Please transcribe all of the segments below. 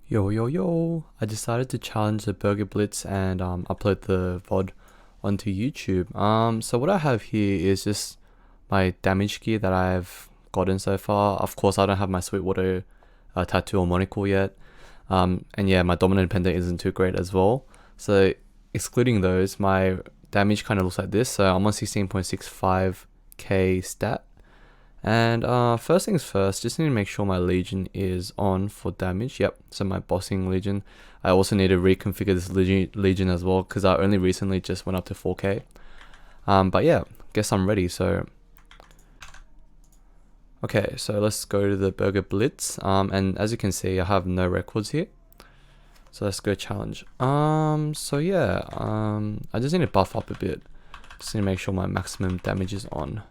Yo yo yo! I decided to challenge the Burger Blitz and upload the VOD onto YouTube. So what I have here is just my damage gear that I've gotten so far. Of course, I don't have my Sweetwater tattoo or monocle yet. And yeah, my dominant pendant isn't too great as well. So excluding those, my damage kind of looks like this. So I'm on 16.65k stat. And first things first, just need to make sure my Legion is on for damage. Yep, so my bossing Legion. I also need to reconfigure this Legion as well because I only recently just went up to 4k. But yeah, guess I'm ready. So okay, so let's go to the Burger Blitz. And as you can see, I have no records here. So let's go challenge. So yeah, I just need to buff up a bit. Just need to make sure my maximum damage is on.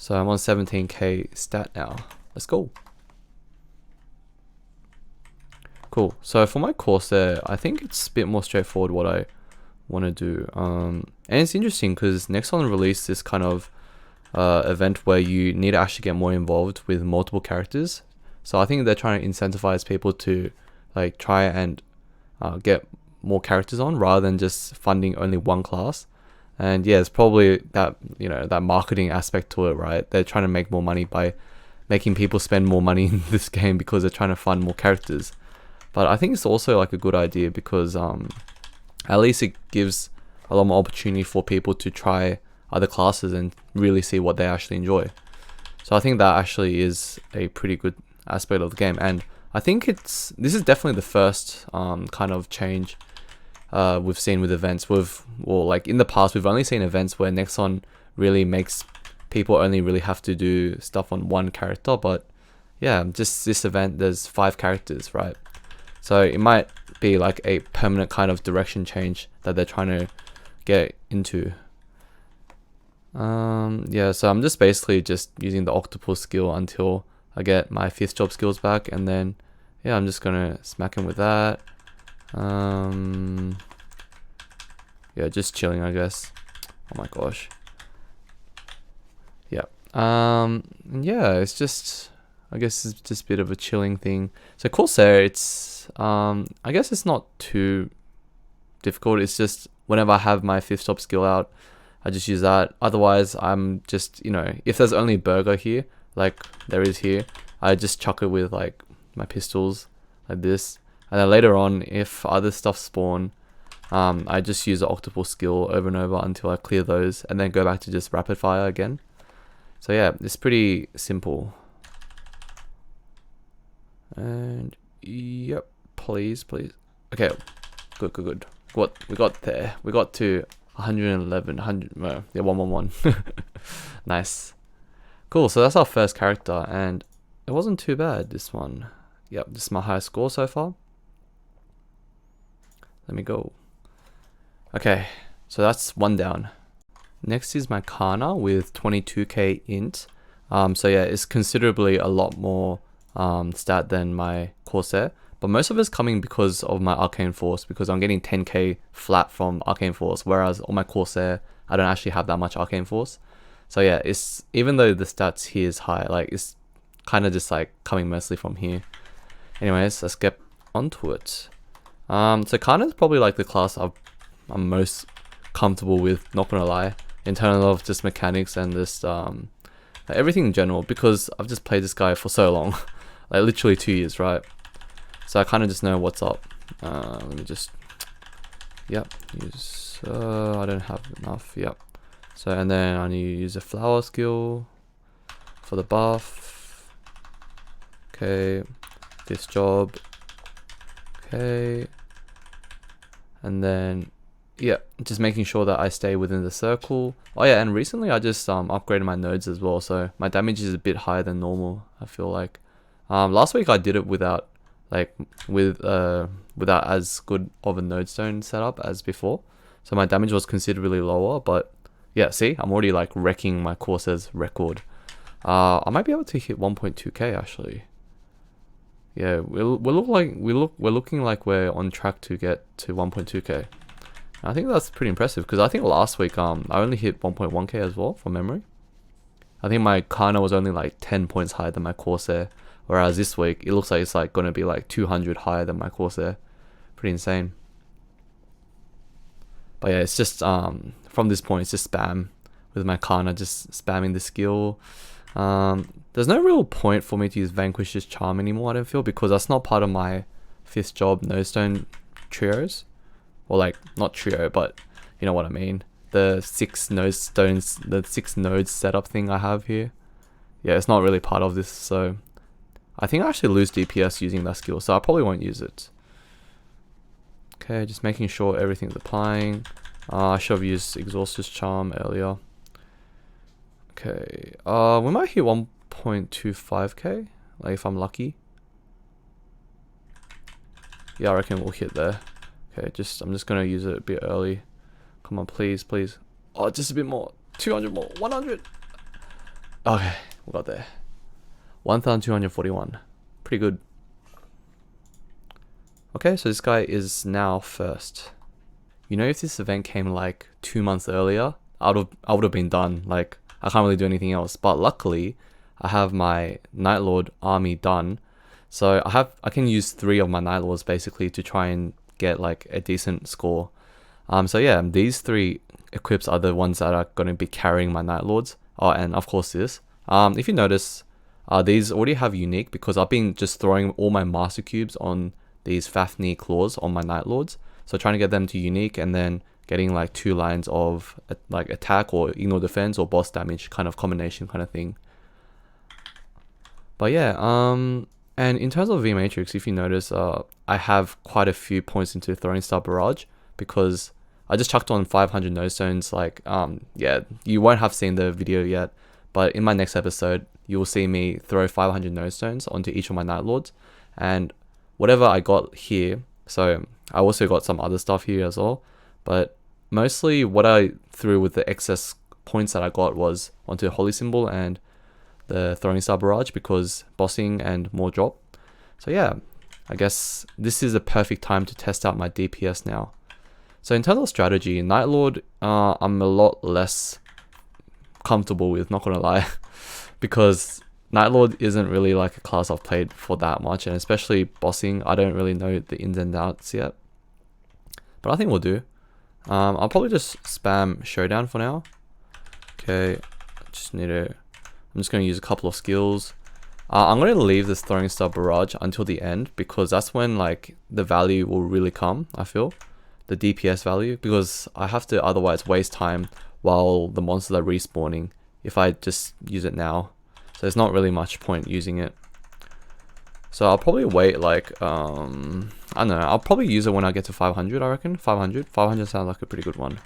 So I'm on 17k stat now. Let's go. Cool. So for my Corsair, I think it's a bit more straightforward what I want to do. And it's interesting because Nexon released this kind of event where you need to actually get more involved with multiple characters. So I think they're trying to incentivize people to like try and get more characters on rather than just funding only one class. And yeah, it's probably that, you know, that marketing aspect to it, right? They're trying to make more money by making people spend more money in this game because they're trying to fund more characters. But I think it's also like a good idea because at least it gives a lot more opportunity for people to try other classes and really see what they actually enjoy. So I think that actually is a pretty good aspect of the game. And I think this is definitely the first kind of change we've seen with events. Like in the past, we've only seen events where Nexon really makes people only really have to do stuff on one character. But yeah, just this event, there's 5 characters, right? So it might be like a permanent kind of direction change that they're trying to get into. Yeah, so I'm just basically just using the octopus skill until I get my 5th job skills back, and then yeah, I'm just gonna smack him with that. Yeah, just chilling, I guess. Oh my gosh. Yeah. Yeah, it's just, I guess it's just a bit of a chilling thing. So Corsair, it's I guess it's not too difficult. It's just whenever I have my 5th job skill out, I just use that. Otherwise, I'm just, you know, if there's only burger here, like there is here, I just chuck it with like my pistols like this. And then later on, if other stuff spawn, I just use the octopus skill over and over until I clear those, and then go back to just rapid fire again. So yeah, it's pretty simple. And yep, please. Okay, good. What we got there? We got to 111, 100. Yeah, 111. Nice. Cool. So that's our first character, and it wasn't too bad. This one. Yep, this is my highest score so far. Let me go. Okay, so that's one down. Next is my Kanna with 22k int. So yeah, it's considerably a lot more stat than my Corsair, but most of it's coming because of my Arcane Force, because I'm getting 10k flat from Arcane Force, whereas on my Corsair, I don't actually have that much Arcane Force. So yeah, it's, even though the stats here is high, like it's kind of just like coming mostly from here. Anyways, let's get onto it. So Kanna is probably like the class I'm most comfortable with, not gonna lie, in terms of just mechanics and just everything in general, because I've just played this guy for so long, like literally 2 years, right? So I kind of just know what's up. Let me just, yep, use, I don't have enough, yep. So, and then I need to use a flower skill for the buff. Okay, this job. Okay. And then, yeah, just making sure that I stay within the circle. Oh yeah, and recently I just upgraded my nodes as well, so my damage is a bit higher than normal, I feel like. Last week I did it without as good of a node stone setup as before, so my damage was considerably lower. But yeah, see, I'm already like wrecking my Corsair's record. I might be able to hit 1.2k actually. Yeah, we're looking like we're on track to get to 1.2k. I think that's pretty impressive, because I think last week I only hit 1.1k as well from memory. I think my Kanna was only like 10 points higher than my Corsair, Whereas this week, it looks like it's like going to be like 200 higher than my Corsair. Pretty insane. But yeah, it's just from this point, it's just spam with my Kanna, just spamming the skill. There's no real point for me to use Vanquish's Charm anymore, I don't feel, because that's not part of my 5th job Nodestone trios. Or like, not trio, but you know what I mean. The 6 Nodestones, the 6 nodes setup thing I have here. Yeah, it's not really part of this, so I think I actually lose DPS using that skill, so I probably won't use it. Okay, just making sure everything's applying. I should have used Exhaustor's Charm earlier. Okay, we might hit 1.25k, like if I'm lucky. Yeah, I reckon we'll hit there. Okay, I'm just gonna use it a bit early. Come on, please, please. Oh, just a bit more. 200 more. 100. Okay, we got there. 1,241. Pretty good. Okay, so this guy is now first. You know, if this event came like 2 months earlier, I would have been done. Like, I can't really do anything else. But luckily, I have my Night Lord army done. So I can use 3 of my Night Lords basically to try and get like a decent score. So yeah, these 3 equips are the ones that are going to be carrying my Night Lords. Oh, and of course this. If you notice, these already have unique because I've been just throwing all my master cubes on these Fafnir claws on my Night Lords. So trying to get them to unique and then getting like 2 lines of like attack or ignore defense or boss damage kind of combination kind of thing. But yeah, and in terms of V Matrix, if you notice, I have quite a few points into Throwing Star Barrage because I just chucked on 500 Nodestones. Like, yeah, you won't have seen the video yet, but in my next episode, you will see me throw 500 Nodestones onto each of my Night Lords, and whatever I got here. So I also got some other stuff here as well, but mostly what I threw with the excess points that I got was onto Holy Symbol and the Throwing Star Barrage because bossing and more drop. So yeah, I guess this is a perfect time to test out my DPS now. So in terms of strategy, Night Lord, I'm a lot less comfortable with, not gonna lie, because Night Lord isn't really like a class I've played for that much, and especially bossing, I don't really know the ins and outs yet. But I think we'll do. I'll probably just spam Showdown for now. Okay, I'm just going to use a couple of skills. I'm going to leave this Throwing Star Barrage until the end because that's when like the value will really come, I feel. The DPS value, because I have to otherwise waste time while the monsters are respawning if I just use it now. So there's not really much point using it. So I'll probably wait like, I don't know, I'll probably use it when I get to 500, I reckon. 500 sounds like a pretty good one.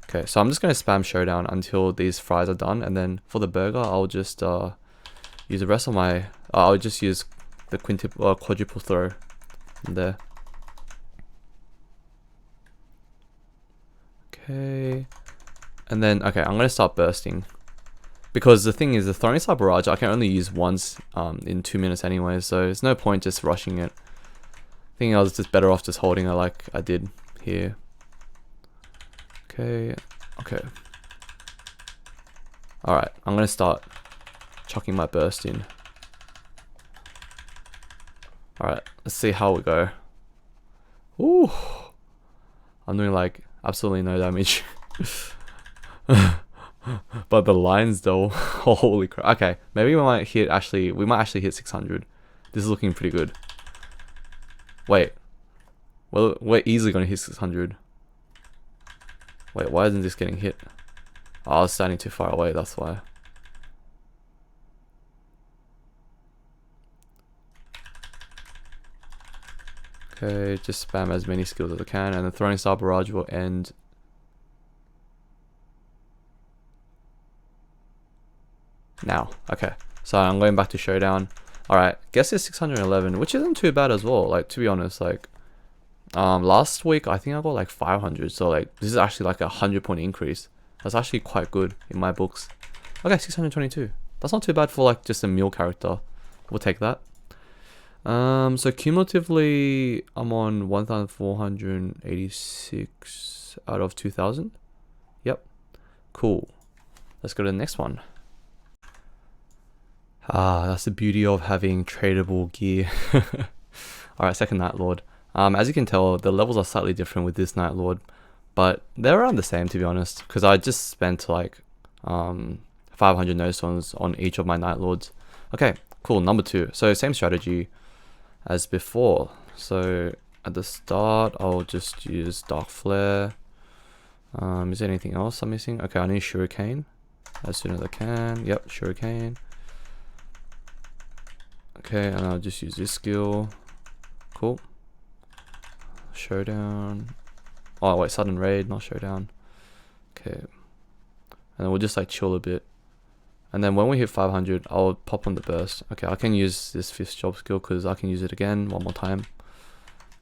Okay, so I'm just going to spam Showdown until these fries are done, and then for the burger, I'll just use the rest of my... I'll just use the quadruple throw there. Okay, and then, okay, I'm going to start bursting. Because the thing is, the Throwing Star Barrage, I can only use once in 2 minutes anyway, so there's no point just rushing it. I think I was just better off just holding it like I did here. Okay, okay. Alright, I'm gonna start chucking my burst in. Alright, let's see how we go. Ooh! I'm doing like absolutely no damage. But the lines though, holy crap. Okay, maybe we might actually hit 600. This is looking pretty good. Wait. Well, we're easily gonna hit 600. Wait, why isn't this getting hit? Oh, I was standing too far away, that's why. Okay, just spam as many skills as I can, and the Throwing Star Barrage will end. Now, okay. So I'm going back to Showdown. Alright, guess it's 611, which isn't too bad as well, like, to be honest, like, last week I think I got like 500, so like this is actually like a 100-point increase. That's actually quite good in my books. Okay, 622. That's not too bad for like just a meal character. We'll take that. So cumulatively I'm on 1,486 out of 2,000. Yep. Cool. Let's go to the next one. Ah, that's the beauty of having tradable gear. Alright, second Night Lord. As you can tell, the levels are slightly different with this Night Lord, but they're around the same, to be honest, because I just spent like 500 no stones on each of my Night Lords. Okay, cool. Number 2. So same strategy as before. So at the start, I'll just use Dark Flare. Is there anything else I'm missing? Okay, I need Shuriken as soon as I can. Yep, Shuriken. Okay, and I'll just use this skill. Cool. Showdown. Oh wait, sudden raid, not showdown. Okay. And then we'll just like chill a bit. And then when we hit 500, I'll pop on the burst. Okay, I can use this 5th job skill because I can use it again one more time.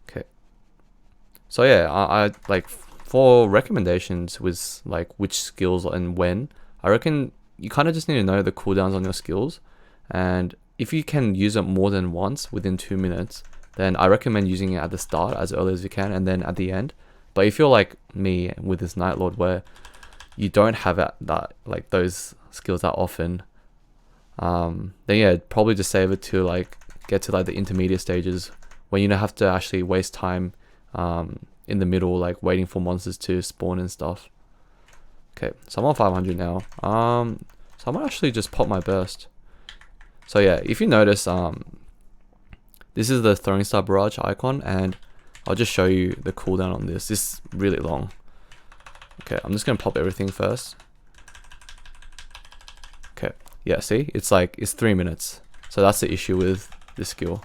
Okay. So yeah, I like for recommendations with like which skills and when, I reckon you kind of just need to know the cooldowns on your skills. And if you can use it more than once within 2 minutes, then I recommend using it at the start as early as you can and then at the end. But if you're like me with this Night Lord where you don't have that like those skills that often, then yeah, probably just save it to like get to like the intermediate stages when you don't have to actually waste time in the middle, like waiting for monsters to spawn and stuff. Okay, so I'm on 500 now. So I might actually just pop my burst. So yeah, if you notice, this is the throwing star barrage icon, and I'll just show you the cooldown on this. This is really long. Okay, I'm just gonna pop everything first. Okay, yeah, see, it's 3 minutes. So that's the issue with this skill.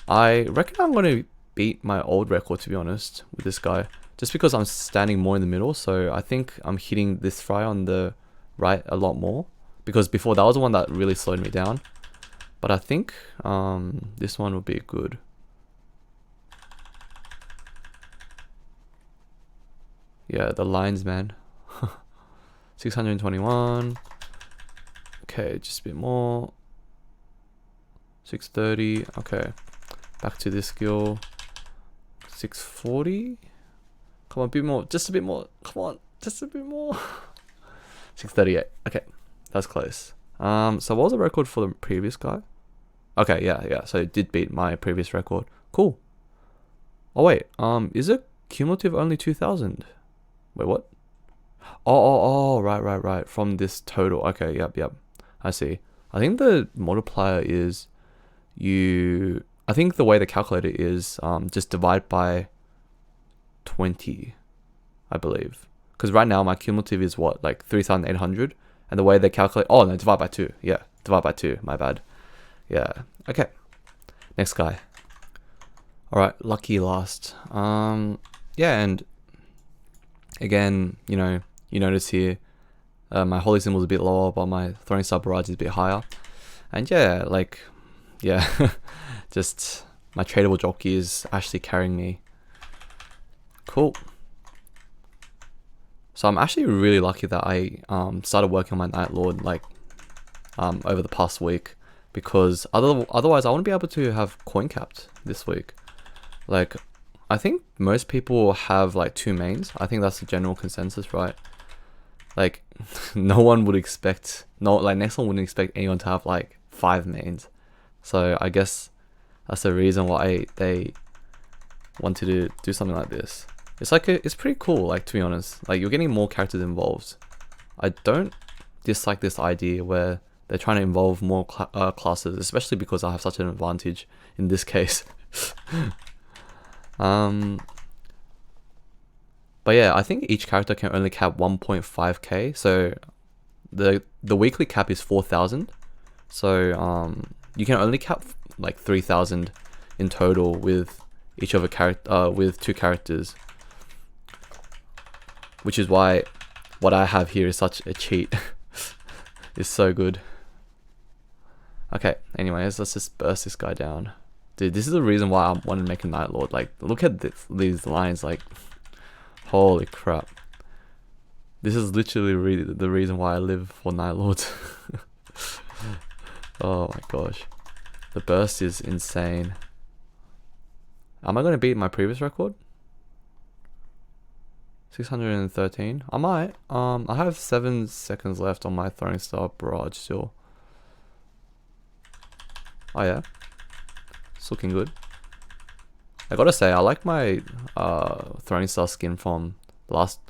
I reckon I'm gonna beat my old record, to be honest, with this guy, just because I'm standing more in the middle. So I think I'm hitting this fry on the right a lot more, because before that was the one that really slowed me down. But I think this one would be good. Yeah, the lines, man. 621. Okay, just a bit more. 630. Okay, back to this skill. 640. Come on, a bit more. Just a bit more. Come on, just a bit more. 638. Okay, that's close. So what was the record for the previous guy? Okay, yeah. So it did beat my previous record. Cool. Oh wait, is it cumulative only 2,000? Wait, what? Oh, right. From this total. Okay, yep. I see. I think the multiplier is I think the way they calculate it is just divide by 20, I believe. Because right now my cumulative is what, like 3,800, and the way they calculate, oh no, divide by 2. Yeah, divide by 2. My bad. Yeah. Okay. Next guy. All right, lucky last. Yeah, and again, you notice here, my holy symbol is a bit lower, but my throwing star barrage is a bit higher. And yeah, just my tradable jockey is actually carrying me. Cool. So I'm actually really lucky that I started working on my Night Lord over the past week, because otherwise I wouldn't be able to have coin capped this week. Like, I think most people have like 2 mains. I think that's the general consensus, right? Like, no one would expect, next one wouldn't expect anyone to have like 5 mains. So I guess that's the reason why they wanted to do something like this. It's pretty cool, like, to be honest. Like, you're getting more characters involved. I don't dislike this idea where they're trying to involve more classes, especially because I have such an advantage in this case. But yeah, I think each character can only cap 1.5k. So the weekly cap is 4,000. So you can only cap like 3,000 in total with each of with 2 characters, which is why what I have here is such a cheat. It's so good. Okay, anyways, let's just burst this guy down. Dude, this is the reason why I want to make a Night Lord. Like, look at these lines, like, holy crap. This is literally the reason why I live for Night Lords. Oh my gosh. The burst is insane. Am I going to beat my previous record? 613. I might. I have 7 seconds left on my throwing star barrage still. Oh yeah, it's looking good. I gotta say, I like my throwing star skin from the last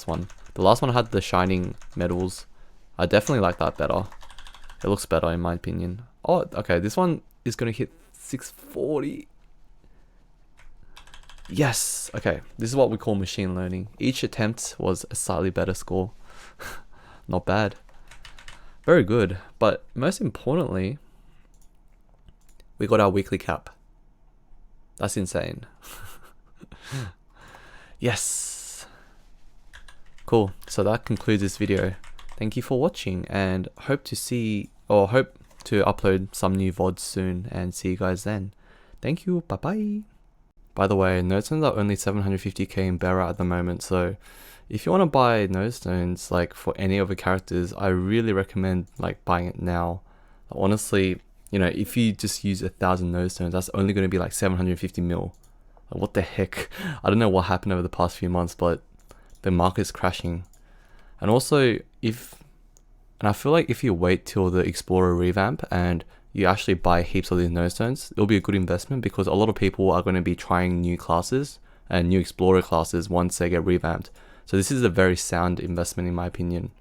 one. The last one had the shining medals. I definitely like that better. It looks better in my opinion. Oh, okay, this one is gonna hit 640. Yes, okay, this is what we call machine learning. Each attempt was a slightly better score. Not bad. Very good, but most importantly, we got our weekly cap. That's insane. Yes. Cool, so that concludes this video. Thank you for watching, and hope to upload some new VODs soon and see you guys then. Thank you, bye bye. By the way, node stones are only 750k in Bera at the moment, so if you want to buy node stones like for any of the characters, I really recommend like buying it now. Honestly, you know, if you just use 1,000 node stones, that's only going to be like 750 mil. Like, what the heck? I don't know what happened over the past few months, but the market's crashing. And also, I feel like if you wait till the Explorer revamp and you actually buy heaps of these node stones, it'll be a good investment because a lot of people are going to be trying new classes and new Explorer classes once they get revamped. So this is a very sound investment in my opinion.